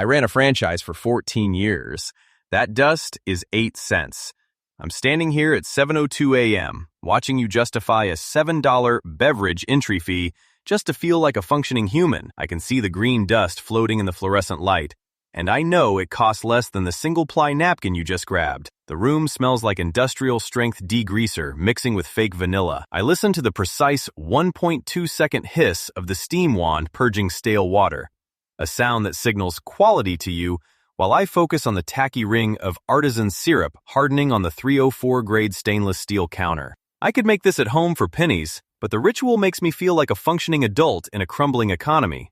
I ran a franchise for 14 years. That dust is 8 cents. I'm standing here at 7:02 a.m., watching you justify a $7 beverage entry fee just to feel like a functioning human. I can see the green dust floating in the fluorescent light, and I know it costs less than the single-ply napkin you just grabbed. The room smells like industrial-strength degreaser mixing with fake vanilla. I listen to the precise 1.2-second hiss of the steam wand purging stale water, a sound that signals quality to you, while I focus on the tacky ring of Artisan Syrup hardening on the 304 grade stainless steel counter. I could make this at home for pennies, but the ritual makes me feel like a functioning adult in a crumbling economy.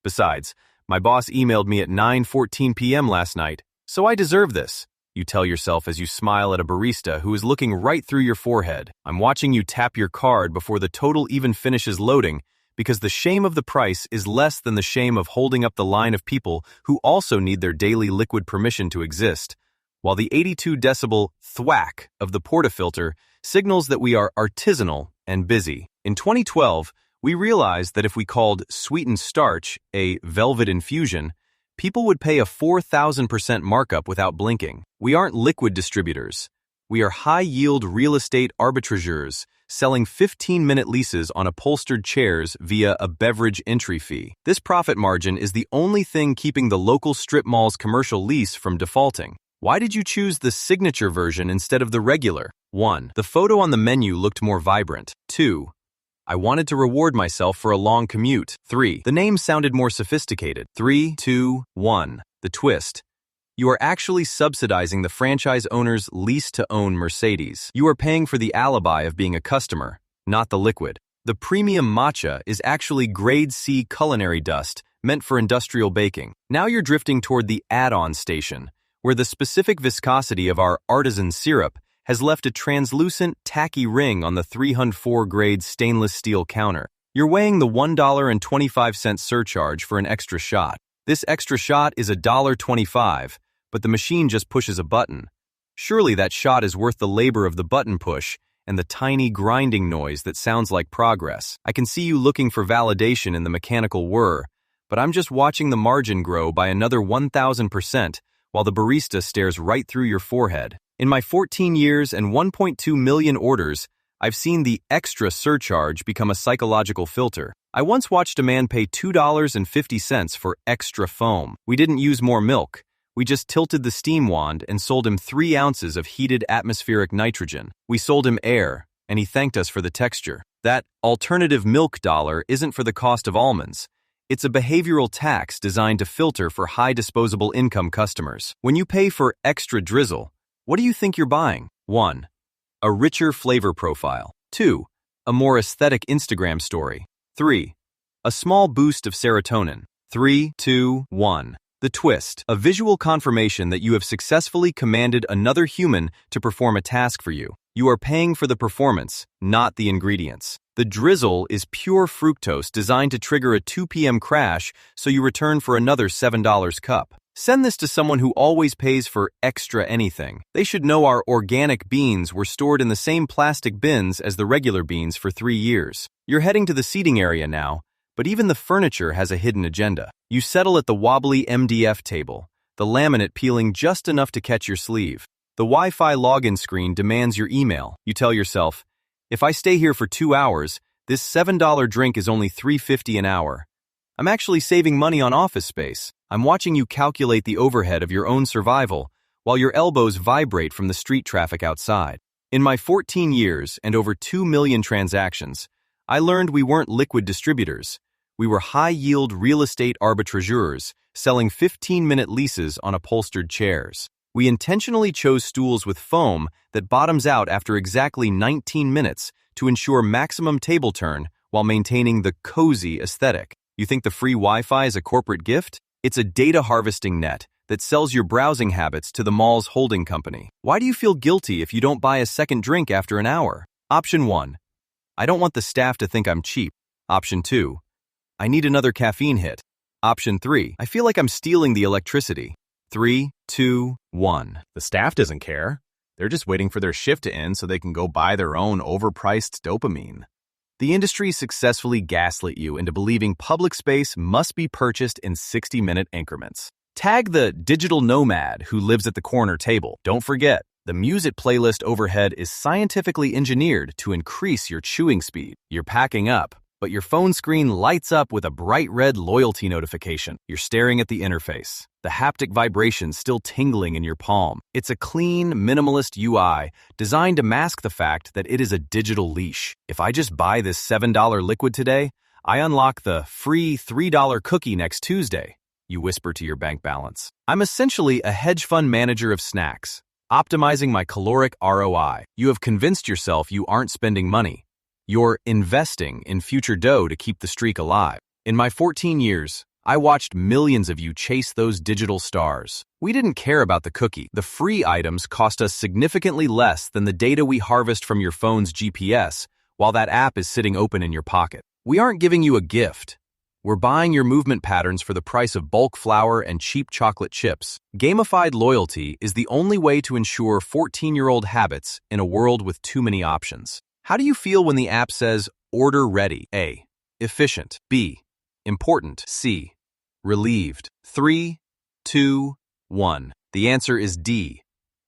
Besides, my boss emailed me at 9:14 p.m. last night, so I deserve this, you tell yourself as you smile at a barista who is looking right through your forehead. I'm watching you tap your card before the total even finishes loading, because the shame of the price is less than the shame of holding up the line of people who also need their daily liquid permission to exist, while the 82 decibel thwack of the portafilter signals that we are artisanal and busy. In 2012, we realized that if we called sweetened starch a Velvet Infusion, people would pay a 4,000% markup without blinking. We aren't liquid distributors. We are high-yield real estate arbitrageurs, selling 15-minute leases on upholstered chairs via a beverage entry fee. This profit margin is the only thing keeping the local strip mall's commercial lease from defaulting. Why did you choose the signature version instead of the regular? 1. The photo on the menu looked more vibrant. 2. I wanted to reward myself for a long commute. 3. The name sounded more sophisticated. 3, 2, 1. The twist. You are actually subsidizing the franchise owner's lease-to-own Mercedes. You are paying for the alibi of being a customer, not the liquid. The premium matcha is actually grade C culinary dust meant for industrial baking. Now you're drifting toward the add-on station, where the specific viscosity of our Artisan Syrup has left a translucent, tacky ring on the 304 grade stainless steel counter. You're weighing the $1.25 surcharge for an extra shot. This extra shot is $1.25, but the machine just pushes a button. Surely that shot is worth the labor of the button push and the tiny grinding noise that sounds like progress. I can see you looking for validation in the mechanical whir, but I'm just watching the margin grow by another 1,000% while the barista stares right through your forehead. In my 14 years and 1.2 million orders, I've seen the extra surcharge become a psychological filter. I once watched a man pay $2.50 for extra foam. We didn't use more milk. We just tilted the steam wand and sold him 3 ounces of heated atmospheric nitrogen. We sold him air, and he thanked us for the texture. That alternative milk dollar isn't for the cost of almonds. It's a behavioral tax designed to filter for high disposable income customers. When you pay for extra drizzle, what do you think you're buying? 1. A richer flavor profile. 2. A more aesthetic Instagram story. 3. A small boost of serotonin. 3, 2, 1. The twist. A visual confirmation that you have successfully commanded another human to perform a task for you. You are paying for the performance, not the ingredients. The drizzle is pure fructose designed to trigger a 2 p.m. crash so you return for another $7 cup. Send this to someone who always pays for extra anything. They should know our organic beans were stored in the same plastic bins as the regular beans for 3 years. You're heading to the seating area now, but even the furniture has a hidden agenda. You settle at the wobbly MDF table, the laminate peeling just enough to catch your sleeve. The Wi-Fi login screen demands your email. You tell yourself, if I stay here for 2 hours, this $7 drink is only $3.50 an hour. I'm actually saving money on office space. I'm watching you calculate the overhead of your own survival while your elbows vibrate from the street traffic outside. In my 14 years and over 2 million transactions, I learned we weren't liquid distributors. We were high-yield real estate arbitrageurs selling 15-minute leases on upholstered chairs. We intentionally chose stools with foam that bottoms out after exactly 19 minutes to ensure maximum table turn while maintaining the cozy aesthetic. You think the free Wi-Fi is a corporate gift? It's a data harvesting net that sells your browsing habits to the mall's holding company. Why do you feel guilty if you don't buy a second drink after an hour? Option 1. I don't want the staff to think I'm cheap. Option 2. I need another caffeine hit. Option 3. I feel like I'm stealing the electricity. 3, 2, 1. The staff doesn't care. They're just waiting for their shift to end so they can go buy their own overpriced dopamine. The industry successfully gaslit you into believing public space must be purchased in 60-minute increments. Tag the digital nomad who lives at the corner table. Don't forget, the music playlist overhead is scientifically engineered to increase your chewing speed. You're packing up, but your phone screen lights up with a bright red loyalty notification. You're staring at the interface, the haptic vibration still tingling in your palm. It's a clean, minimalist UI designed to mask the fact that it is a digital leash. If I just buy this $7 liquid today, I unlock the free $3 cookie next Tuesday, you whisper to your bank balance. I'm essentially a hedge fund manager of snacks, optimizing my caloric ROI. You have convinced yourself you aren't spending money. You're investing in future dough to keep the streak alive. In my 14 years, I watched millions of you chase those digital stars. We didn't care about the cookie. The free items cost us significantly less than the data we harvest from your phone's GPS while that app is sitting open in your pocket. We aren't giving you a gift. We're buying your movement patterns for the price of bulk flour and cheap chocolate chips. Gamified loyalty is the only way to ensure 14-year-old habits in a world with too many options. How do you feel when the app says, order ready? A. Efficient. B. Important. C. Relieved. 3, 2, 1. The answer is D.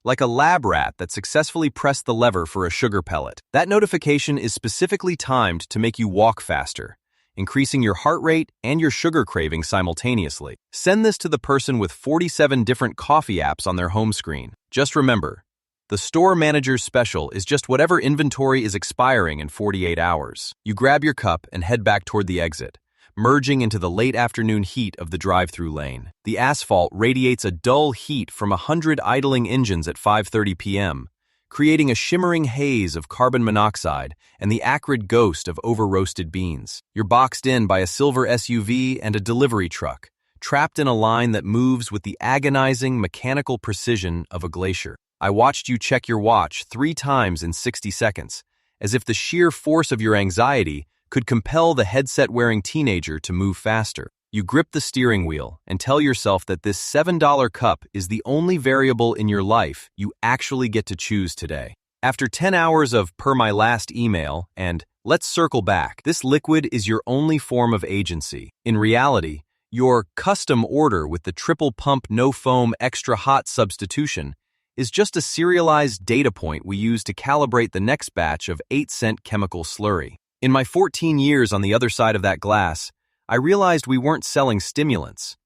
Like a lab rat that successfully pressed the lever for a sugar pellet. That notification is specifically timed to make you walk faster, increasing your heart rate and your sugar craving simultaneously. Send this to the person with 47 different coffee apps on their home screen. Just remember, the store manager's special is just whatever inventory is expiring in 48 hours. You grab your cup and head back toward the exit, merging into the late afternoon heat of the drive-through lane. The asphalt radiates a dull heat from 100 idling engines at 5:30 p.m., creating a shimmering haze of carbon monoxide and the acrid ghost of over-roasted beans. You're boxed in by a silver SUV and a delivery truck, trapped in a line that moves with the agonizing mechanical precision of a glacier. I watched you check your watch 3 times in 60 seconds, as if the sheer force of your anxiety could compel the headset-wearing teenager to move faster. You grip the steering wheel and tell yourself that this $7 cup is the only variable in your life you actually get to choose today. After 10 hours of per my last email and let's circle back, this liquid is your only form of agency. In reality, your custom order with the triple pump no foam extra hot substitution is just a serialized data point we use to calibrate the next batch of 8-cent chemical slurry. In my 14 years on the other side of that glass, I realized we weren't selling stimulants.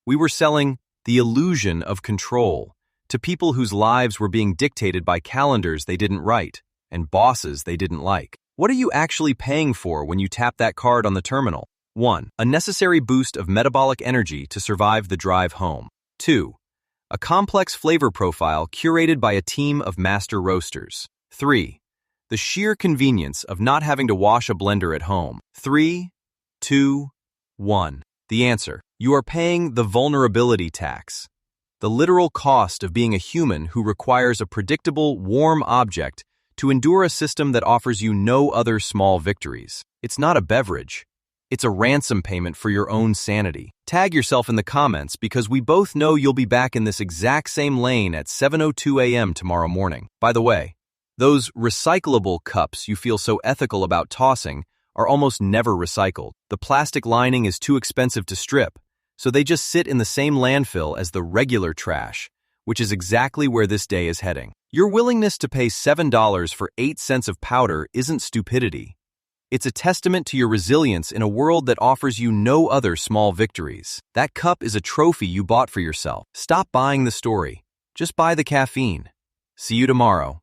We were selling the illusion of control to people whose lives were being dictated by calendars they didn't write and bosses they didn't like. What are you actually paying for when you tap that card on the terminal? 1. A necessary boost of metabolic energy to survive the drive home. 2. A complex flavor profile curated by a team of master roasters. 3. The sheer convenience of not having to wash a blender at home. 3, 2, 1. The answer: you are paying the vulnerability tax, the literal cost of being a human who requires a predictable, warm object to endure a system that offers you no other small victories. It's not a beverage. It's a ransom payment for your own sanity. Tag yourself in the comments because we both know you'll be back in this exact same lane at 7:02 a.m. tomorrow morning. By the way, those recyclable cups you feel so ethical about tossing are almost never recycled. The plastic lining is too expensive to strip, so they just sit in the same landfill as the regular trash, which is exactly where this day is heading. Your willingness to pay $7 for 8 cents of powder isn't stupidity. It's a testament to your resilience in a world that offers you no other small victories. That cup is a trophy you bought for yourself. Stop buying the story. Just buy the caffeine. See you tomorrow.